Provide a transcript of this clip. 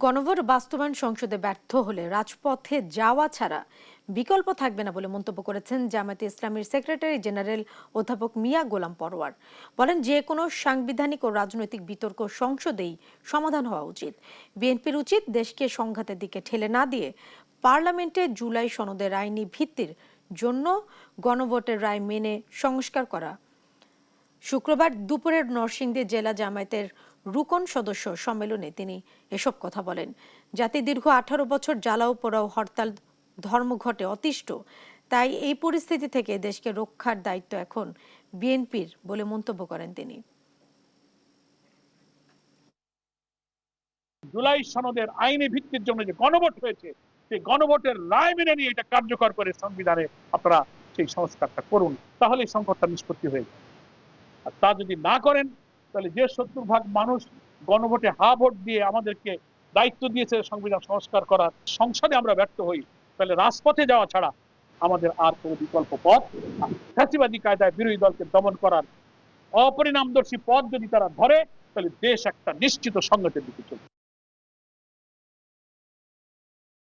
গণভোট বাস্তবায়ন সংসদে ব্যর্থ হলে রাজপথে যাওয়া ছাড়া বিকল্প থাকবে না বলে মন্তব্য করেছেন জামায়াতে ইসলামীর সেক্রেটারি জেনারেল অধ্যাপক মিয়া গোলাম পরোয়ার। বলেন, যে কোনো সাংবিধানিক ও রাজনৈতিক বিতর্ক সংসদেই সমাধান হওয়া উচিত। বিএনপির উচিত দেশকে সংঘাতের দিকে ঠেলে না দিয়ে পার্লামেন্টে জুলাই সনদের আইনি ভিত্তির জন্য গণভোটের রায় মেনে সংস্কার করা। শুক্রবার দুপুরে নরসিংদী জেলা জামায়াতের রুকন সদস্য সম্মেলনে তিনি এসব কথা বলেন। জাতি দীর্ঘ 18 বছর জ্বালাও পোড়াও হরতাল ধর্মঘটে অতিষ্ঠ, তাই এই পরিস্থিতি থেকে দেশকে রক্ষার দায়িত্ব এখন বিএনপির বলে মন্তব্য করেন তিনি। জুলাই সনদের আইনি ভিত্তির জন্য যে গণভোট হয়েছে, সেই গণভোটের রায় মেনে নিয়ে এটা কার্যকর করে সংবিধানে আপনারা সেই সংস্কারটা করুন, তাহলে এই সংকটটা নিষ্পত্তি হয়ে যাবে। আর তা যদি না করেন, তাহলে যে 70% মানুষ গণভোটে হা ভোট দিয়ে আমাদেরকে দায়িত্ব দিয়েছে সংবিধান সংস্কার করার, সংসদে আমরা ব্যর্থ হই, তাহলে রাজপথে যাওয়া ছাড়া আমাদের আর কোনো বিকল্প পথ, ফ্যাসিবাদী কায়দায় বিরোধী দলকে দমন করার অপরিণামদর্শী পথ যদি তারা ধরে, তাহলে দেশ একটা নিশ্চিত সংঘাতের দিকে চলবে।